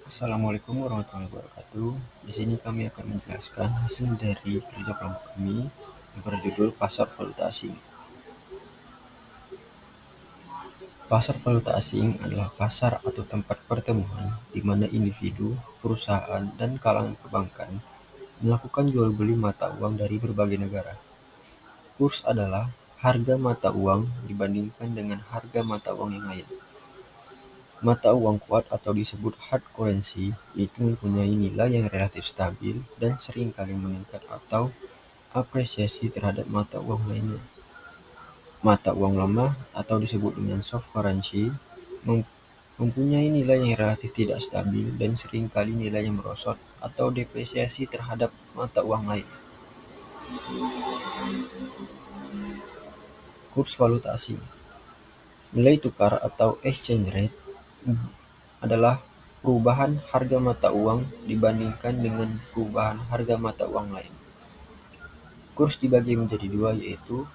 Assalamualaikum warahmatullahi wabarakatuh. Di sini kami akan menjelaskan hasil dari kerja kelompok kami yang berjudul Pasar Valuta Asing. Pasar valuta asing adalah pasar atau tempat pertemuan di mana individu, perusahaan, dan kalangan perbankan melakukan jual beli mata uang dari berbagai negara. Kurs adalah harga mata uang dibandingkan dengan harga mata uang yang lain. Mata uang kuat atau disebut hard currency itu mempunyai nilai yang relatif stabil dan sering kali meningkat atau apresiasi terhadap mata uang lainnya. Mata uang lemah atau disebut dengan soft currency mempunyai nilai yang relatif tidak stabil dan sering kali nilainya merosot atau depresiasi terhadap mata uang lain. Kurs valuta asing. Nilai tukar atau exchange rate adalah perubahan harga mata uang dibandingkan dengan perubahan harga mata uang lain. Kurs dibagi menjadi dua, yaitu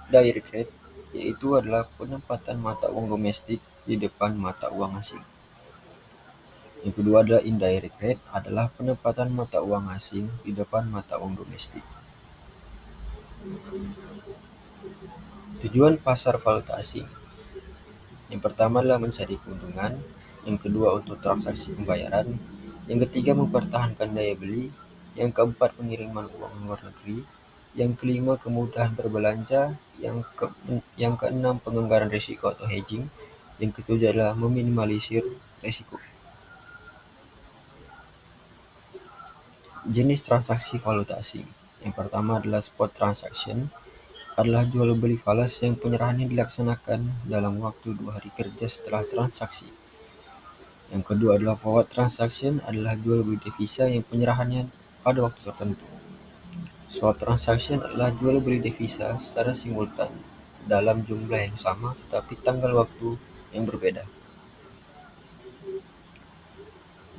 direct rate, yaitu adalah penempatan mata uang domestik di depan mata uang asing. Yang kedua adalah indirect rate, adalah penempatan mata uang asing di depan mata uang domestik. Tujuan pasar valuta asing. Yang pertama adalah mencari keuntungan, yang kedua untuk transaksi pembayaran, yang ketiga mempertahankan daya beli, yang keempat pengiriman uang luar negeri, yang kelima kemudahan berbelanja, yang keenam penganggaran risiko atau hedging, yang ketujuh adalah meminimalisir risiko. Jenis transaksi valuta asing. Yang pertama adalah spot transaction, adalah jual beli falas yang penyerahannya dilaksanakan dalam waktu 2 hari kerja setelah transaksi. Yang kedua adalah forward transaction, adalah jual beli devisa yang penyerahannya pada waktu tertentu. Swap transaction adalah jual beli devisa secara simultan dalam jumlah yang sama tetapi tanggal waktu yang berbeda.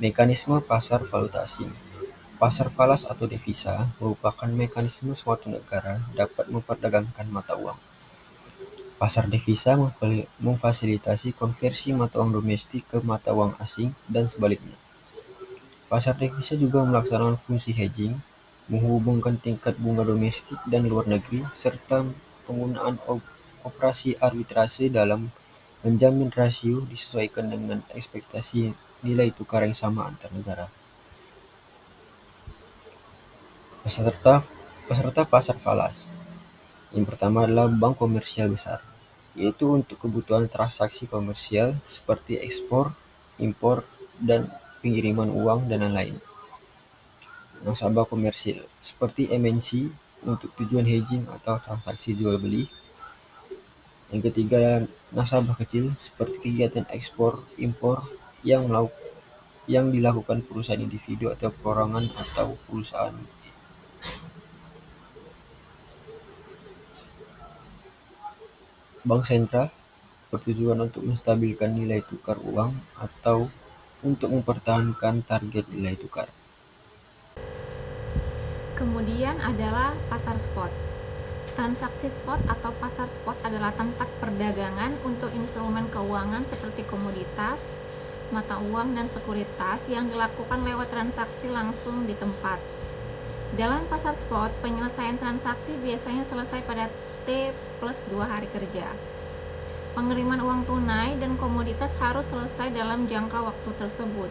Mekanisme pasar valuta asing. Pasar falas atau devisa merupakan mekanisme suatu negara dapat memperdagangkan mata uang. Pasar devisa memfasilitasi konversi mata uang domestik ke mata uang asing dan sebaliknya. Pasar devisa juga melaksanakan fungsi hedging, menghubungkan tingkat bunga domestik dan luar negeri, serta penggunaan operasi arbitrase dalam menjamin rasio disesuaikan dengan ekspektasi nilai tukar yang sama antar negara. Peserta pasar falas. Yang pertama adalah bank komersial besar, yaitu untuk kebutuhan transaksi komersial seperti ekspor, impor, dan pengiriman uang dan lain-lain. Nasabah komersil seperti MNC untuk tujuan hedging atau transaksi jual beli. Yang ketiga adalah nasabah kecil seperti kegiatan ekspor impor yang dilakukan perusahaan individu atau perorangan atau perusahaan. Bank sentral bertujuan untuk menstabilkan nilai tukar uang atau untuk mempertahankan target nilai tukar. Kemudian adalah pasar spot. Transaksi spot atau pasar spot adalah tempat perdagangan untuk instrumen keuangan seperti komoditas, mata uang, dan sekuritas yang dilakukan lewat transaksi langsung di tempat. Dalam pasar spot, penyelesaian transaksi biasanya selesai pada T plus 2 hari kerja. Pengiriman uang tunai dan komoditas harus selesai dalam jangka waktu tersebut.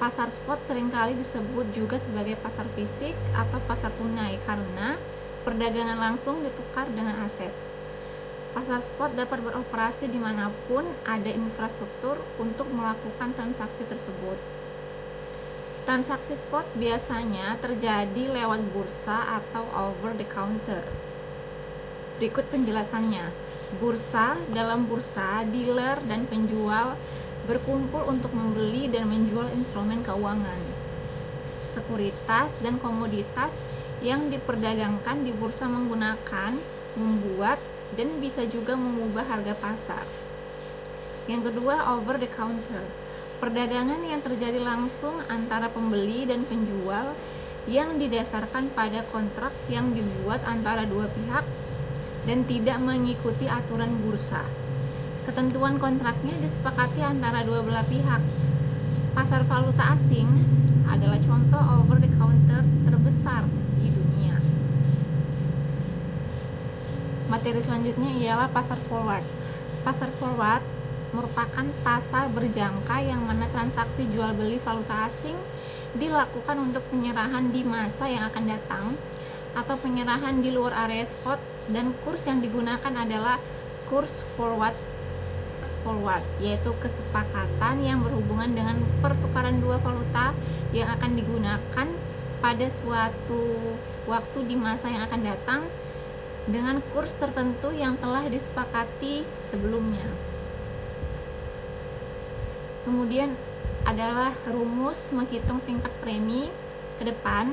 Pasar spot seringkali disebut juga sebagai pasar fisik atau pasar tunai karena perdagangan langsung ditukar dengan aset. Pasar spot dapat beroperasi dimanapun ada infrastruktur untuk melakukan transaksi tersebut. Transaksi spot biasanya terjadi lewat bursa atau over the counter. Berikut penjelasannya. Dalam bursa, dealer dan penjual berkumpul untuk membeli dan menjual instrumen keuangan, sekuritas, dan komoditas yang diperdagangkan di bursa menggunakan, membuat, dan bisa juga mengubah harga pasar. Yang kedua, over the counter. Perdagangan yang terjadi langsung antara pembeli dan penjual yang didasarkan pada kontrak yang dibuat antara dua pihak dan tidak mengikuti aturan bursa. Ketentuan kontraknya disepakati antara dua belah pihak. Pasar valuta asing adalah contoh over the counter terbesar di dunia. Materi selanjutnya ialah pasar forward. Pasar forward merupakan pasar berjangka yang mana transaksi jual beli valuta asing dilakukan untuk penyerahan di masa yang akan datang atau penyerahan di luar area spot, dan kurs yang digunakan adalah kurs forward, yaitu kesepakatan yang berhubungan dengan pertukaran dua valuta yang akan digunakan pada suatu waktu di masa yang akan datang dengan kurs tertentu yang telah disepakati sebelumnya. Kemudian adalah rumus menghitung tingkat premi ke depan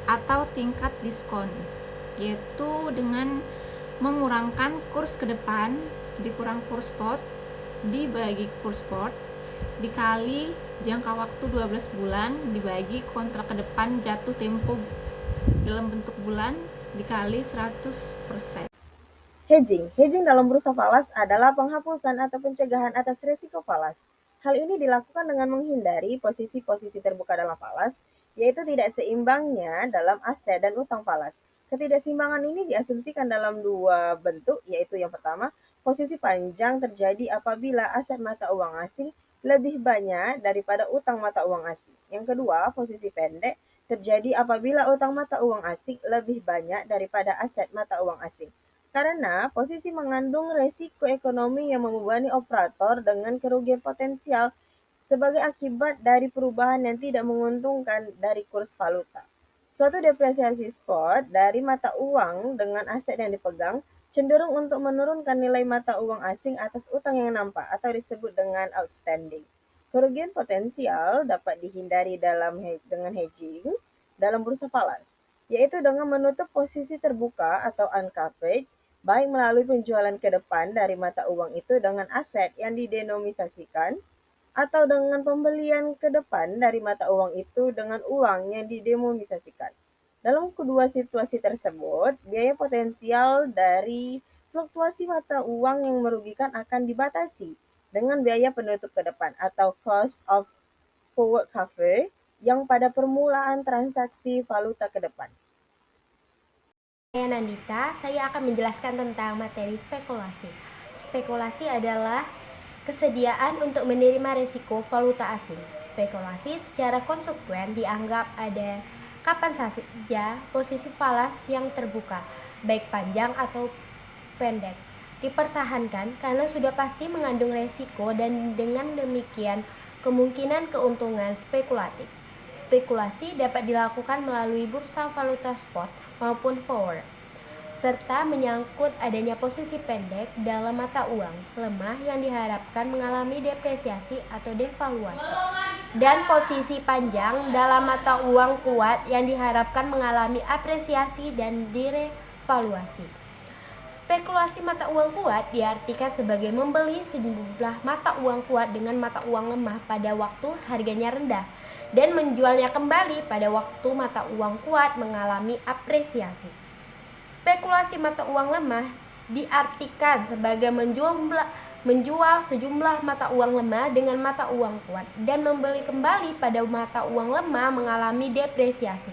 atau tingkat diskon, yaitu dengan mengurangkan kurs ke depan dikurang kurs spot dibagi kurs spot dikali jangka waktu 12 bulan dibagi kontrak ke depan jatuh tempo dalam bentuk bulan dikali 100%. Hedging dalam bursa falas adalah penghapusan atau pencegahan atas risiko falas. Hal ini dilakukan dengan menghindari posisi-posisi terbuka dalam falas, yaitu tidak seimbangnya dalam aset dan utang falas. Ketidakseimbangan ini diasumsikan dalam dua bentuk, yaitu yang pertama, posisi panjang terjadi apabila aset mata uang asing lebih banyak daripada utang mata uang asing. Yang kedua, posisi pendek terjadi apabila utang mata uang asing lebih banyak daripada aset mata uang asing. Karena posisi mengandung resiko ekonomi yang membebani operator dengan kerugian potensial sebagai akibat dari perubahan yang tidak menguntungkan dari kurs valuta. Suatu depresiasi spot dari mata uang dengan aset yang dipegang cenderung untuk menurunkan nilai mata uang asing atas utang yang nampak atau disebut dengan outstanding. Kerugian potensial dapat dihindari dengan hedging dalam bursa falas, yaitu dengan menutup posisi terbuka atau uncovered, baik melalui penjualan ke depan dari mata uang itu dengan aset yang didenomisasikan atau dengan pembelian ke depan dari mata uang itu dengan uang yang didenomisasikan. Dalam kedua situasi tersebut, biaya potensial dari fluktuasi mata uang yang merugikan akan dibatasi dengan biaya penutup ke depan atau cost of forward cover yang pada permulaan transaksi valuta ke depan. Saya Nandita, saya akan menjelaskan tentang materi spekulasi. Spekulasi adalah kesediaan untuk menerima risiko valuta asing. Spekulasi secara konsekuen dianggap ada kapan saja posisi falas yang terbuka, baik panjang atau pendek, dipertahankan karena sudah pasti mengandung risiko dan dengan demikian kemungkinan keuntungan spekulatif. Spekulasi dapat dilakukan melalui bursa valuta spot maupun forward, serta menyangkut adanya posisi pendek dalam mata uang lemah yang diharapkan mengalami depresiasi atau devaluasi, dan posisi panjang dalam mata uang kuat yang diharapkan mengalami apresiasi dan devaluasi. Spekulasi mata uang kuat diartikan sebagai membeli sejumlah mata uang kuat dengan mata uang lemah pada waktu harganya rendah dan menjualnya kembali pada waktu mata uang kuat mengalami apresiasi. Spekulasi mata uang lemah diartikan sebagai menjual sejumlah mata uang lemah dengan mata uang kuat dan membeli kembali pada mata uang lemah mengalami depresiasi.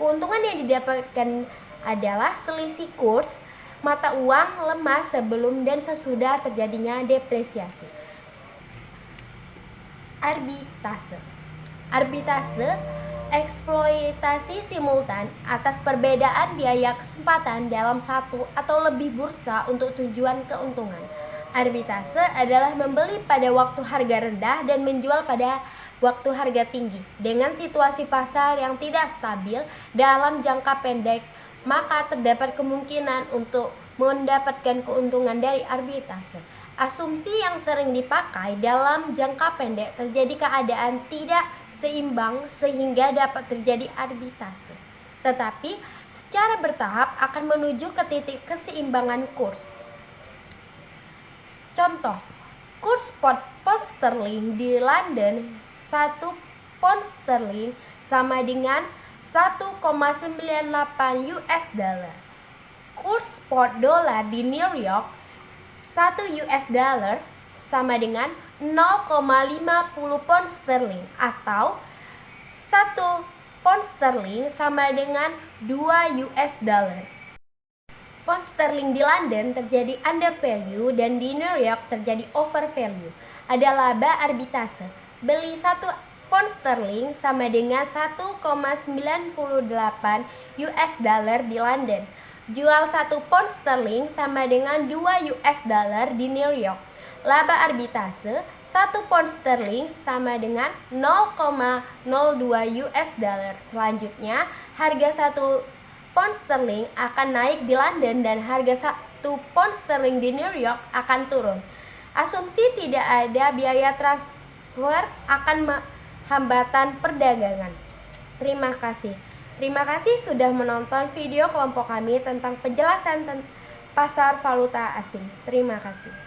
Keuntungan yang didapatkan adalah selisih kurs mata uang lemah sebelum dan sesudah terjadinya depresiasi. Arbitrase eksploitasi simultan atas perbedaan biaya kesempatan dalam satu atau lebih bursa untuk tujuan keuntungan. Arbitrase adalah membeli pada waktu harga rendah dan menjual pada waktu harga tinggi. Dengan situasi pasar yang tidak stabil dalam jangka pendek, maka terdapat kemungkinan untuk mendapatkan keuntungan dari arbitrase. Asumsi yang sering dipakai dalam jangka pendek terjadi keadaan tidak seimbang sehingga dapat terjadi arbitrase, tetapi secara bertahap akan menuju ke titik keseimbangan kurs. Contoh, kurs pound sterling di London, 1 pound sterling sama dengan 1,98 US dollar. Kurs spot dolar di New York, 1 US dollar sama dengan 0,50 pound sterling atau 1 pound sterling sama dengan 2 US dollar. Pound sterling di London terjadi under value dan di New York terjadi over value. Ada laba arbitase. Beli 1 pound sterling sama dengan 1,98 US dollar di London. Jual 1 pound sterling sama dengan 2 US dollar di New York. Laba arbitase 1 pound sterling sama dengan 0,02 US dollar. Selanjutnya, harga 1 pound sterling akan naik di London dan harga 1 pound sterling di New York akan turun. Asumsi tidak ada biaya transfer akan hambatan perdagangan. Terima kasih. Terima kasih sudah menonton video kelompok kami tentang penjelasan pasar valuta asing. Terima kasih.